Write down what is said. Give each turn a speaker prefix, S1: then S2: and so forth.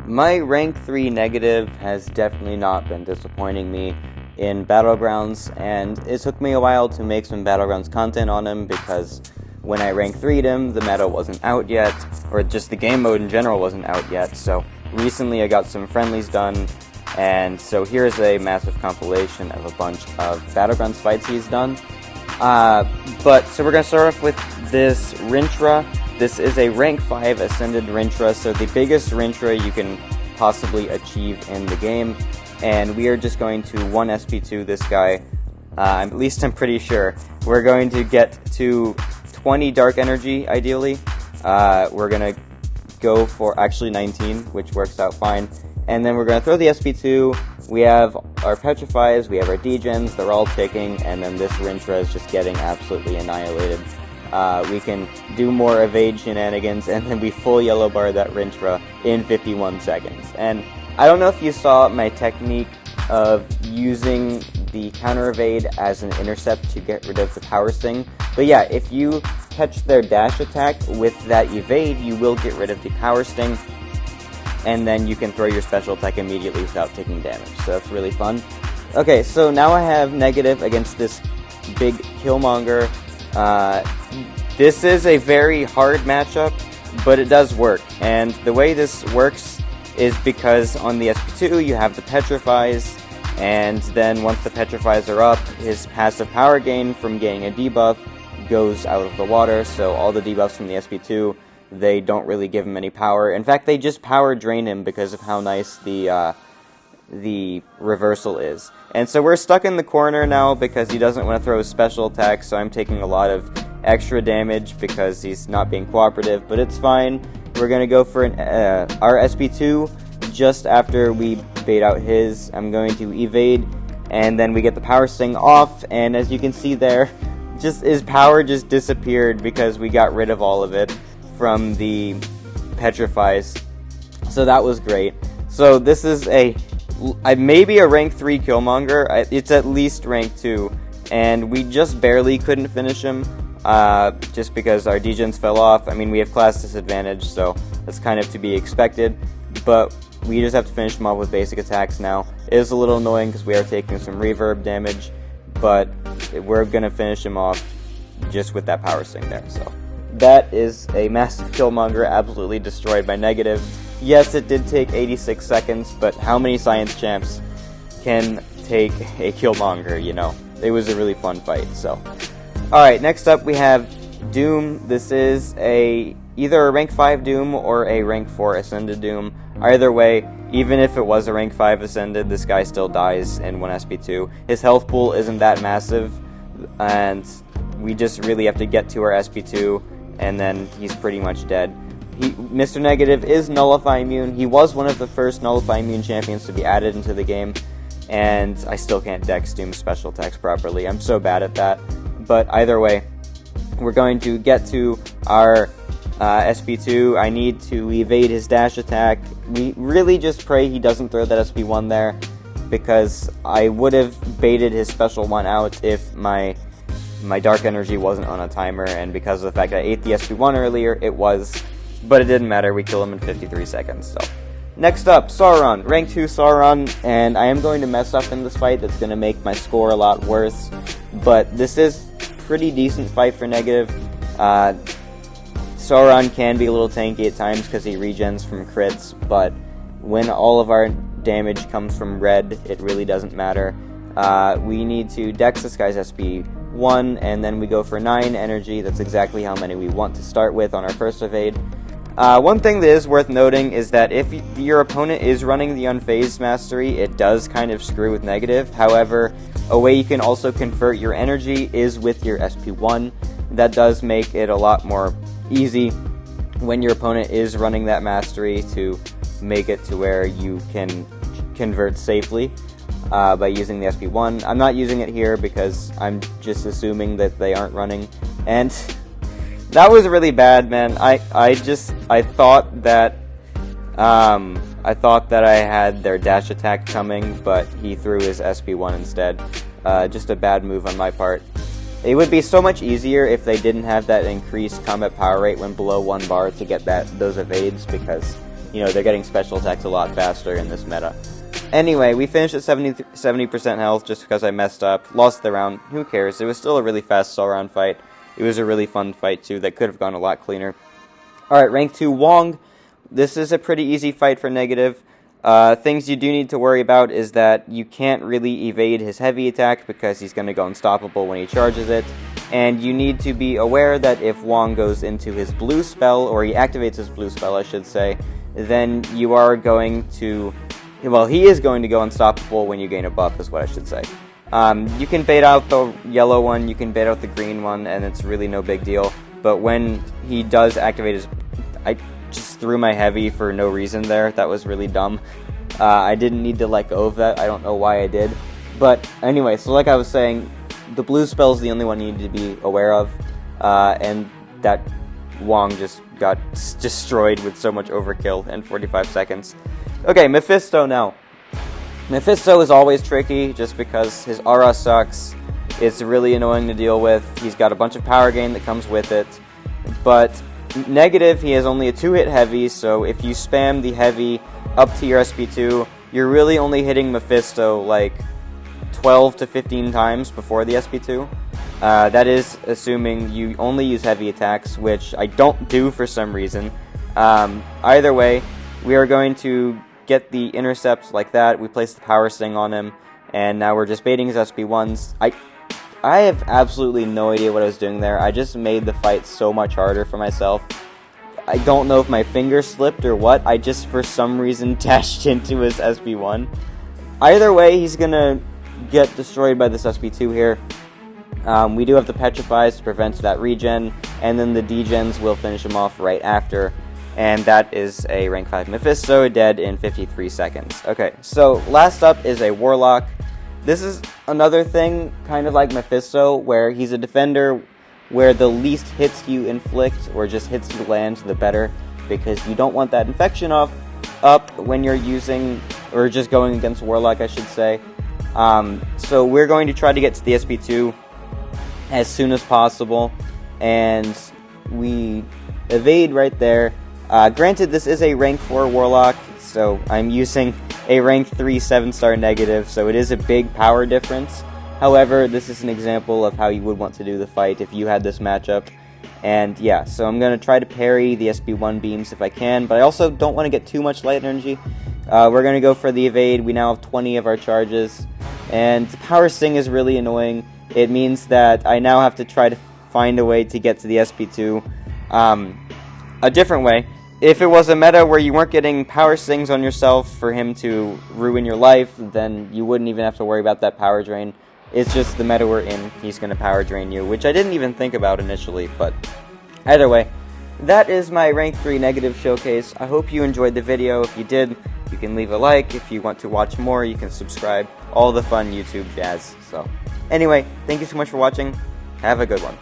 S1: My rank 3 negative has definitely not been disappointing me in Battlegrounds, and it took me a while to make some Battlegrounds content on him because when I rank 3'd him, the meta wasn't out yet, or just the game mode in general wasn't out yet, so recently I got some friendlies done, and so here's a massive compilation of a bunch of Battlegrounds fights he's done. So we're going to start off with this Rintra. This is a rank 5 Ascended Rintra, so the biggest Rintra you can possibly achieve in the game. And we are just going to 1 SP2 this guy. At least I'm pretty sure. We're going to get to 20 Dark Energy, ideally. We're going to go for actually 19, which works out fine. And then we're going to throw the SP2. We have our Petrifies, we have our Degens, they're all ticking, and then this Rintra is just getting absolutely annihilated. We can do more evade shenanigans, and then we full yellow bar that Rintra in 51 seconds. And I don't know if you saw my technique of using the counter evade as an intercept to get rid of the power sting. But yeah, if you catch their dash attack with that evade, you will get rid of the power sting, and then you can throw your special attack immediately without taking damage. So that's really fun. Okay, so now I have negative against this big Killmonger. This is a very hard matchup, but it does work. And the way this works is because on the SP2 you have the Petrifies, and then once the Petrifies are up, his passive power gain from getting a debuff goes out of the water, so all the debuffs from the SP2, they don't really give him any power. In fact, they just power drain him because of how nice the reversal is. And so we're stuck in the corner now because he doesn't want to throw his special attack, so I'm taking a lot of extra damage because he's not being cooperative, but it's fine. We're going to go for our SP2 just after we bait out his. I'm going to evade, and then we get the power sting off, and as you can see there, just his power just disappeared because we got rid of all of it from the Petrifies. So that was great. So this is maybe a rank 3 Killmonger. It's at least rank 2, and we just barely couldn't finish him. Just because our degens fell off. I mean, we have class disadvantage, so that's kind of to be expected, but we just have to finish him off with basic attacks now. It is a little annoying because we are taking some reverb damage, but we're going to finish him off just with that power sting there. So that is a massive Killmonger, absolutely destroyed by negative. Yes, it did take 86 seconds, but how many science champs can take a Killmonger, you know? It was a really fun fight, so... Alright, next up we have Doom. This is either a rank 5 Doom or a rank 4 Ascended Doom. Either way, even if it was a rank 5 Ascended, this guy still dies in 1 SP2. His health pool isn't that massive, and we just really have to get to our SP2, and then he's pretty much dead. Mr. Negative is Nullify Immune. He was one of the first Nullify Immune champions to be added into the game, and I still can't dex Doom's special attacks properly. I'm so bad at that. But either way, we're going to get to our SP2. I need to evade his dash attack. We really just pray he doesn't throw that SP1 there, because I would have baited his special one out if my Dark Energy wasn't on a timer, and because of the fact that I ate the SP1 earlier, it was. But it didn't matter, we kill him in 53 seconds, so. Next up, Sauron, rank 2 Sauron, and I am going to mess up in this fight. That's going to make my score a lot worse, but this is pretty decent fight for negative. Sauron can be a little tanky at times because he regens from crits, but when all of our damage comes from red, it really doesn't matter. We need to dex this guy's SP1, and then we go for 9 energy. That's exactly how many we want to start with on our first evade. One thing that is worth noting is that if your opponent is running the Unfazed Mastery, it does kind of screw with negative. However, a way you can also convert your energy is with your SP1. That does make it a lot more easy when your opponent is running that Mastery to make it to where you can convert safely by using the SP1. I'm not using it here because I'm just assuming that they aren't running, and that was really bad, man. I thought that I had their dash attack coming, but he threw his SP1 instead. Just a bad move on my part. It would be so much easier if they didn't have that increased combat power rate when below 1 bar to get those evades, because you know, they're getting special attacks a lot faster in this meta. Anyway, we finished at 70% health just because I messed up. Lost the round. Who cares? It was still a really fast Sauron fight. It was a really fun fight, too, that could have gone a lot cleaner. Alright, rank 2, Wong. This is a pretty easy fight for negative. Things you do need to worry about is that you can't really evade his heavy attack because he's going to go unstoppable when he charges it. And you need to be aware that if Wong goes into his blue spell, or he activates his blue spell, I should say, then you are going to... Well, he is going to go unstoppable when you gain a buff, is what I should say. You can bait out the yellow one, you can bait out the green one, and it's really no big deal. But when he does activate his... I just threw my heavy for no reason there. That was really dumb. I didn't need to let go of that. I don't know why I did. But anyway, so like I was saying, the blue spell is the only one you need to be aware of. And that Wong just got destroyed with so much overkill in 45 seconds. Okay, Mephisto now. Mephisto is always tricky just because his aura sucks. It's really annoying to deal with. He's got a bunch of power gain that comes with it. But negative, he has only a 2-hit heavy, so if you spam the heavy up to your SP2, you're really only hitting Mephisto like 12 to 15 times before the SP2. That is assuming you only use heavy attacks, which I don't do for some reason. Either way, we are going to get the intercept like that. We place the power sting on him, and now we're just baiting his SP1s. I have absolutely no idea what I was doing there. I just made the fight so much harder for myself. I don't know if my finger slipped or what. I just, for some reason, dashed into his SP1. Either way, he's gonna get destroyed by this SP2 here. We do have the Petrifies to prevent that regen, and then the degens will finish him off right after. And that is a rank 5 Mephisto, dead in 53 seconds. Okay, so last up is a Warlock. This is another thing, kind of like Mephisto, where he's a defender where the least hits you inflict, or just hits you land, the better, because you don't want that infection up when you're using, or just going against Warlock, I should say. So we're going to try to get to the SP2 as soon as possible, and we evade right there. Granted, this is a rank 4 Warlock, so I'm using a rank 3 7-star negative, so it is a big power difference. However, this is an example of how you would want to do the fight if you had this matchup. And yeah, so I'm going to try to parry the SP1 beams if I can, but I also don't want to get too much light energy. We're going to go for the evade. We now have 20 of our charges, and power sting is really annoying. It means that I now have to try to find a way to get to the SP2 a different way. If it was a meta where you weren't getting power stings on yourself for him to ruin your life, then you wouldn't even have to worry about that power drain. It's just the meta we're in, he's going to power drain you, which I didn't even think about initially, but either way, that is my rank 3 negative showcase. I hope you enjoyed the video. If you did, you can leave a like. If you want to watch more, you can subscribe. All the fun YouTube jazz. So, anyway, thank you so much for watching. Have a good one.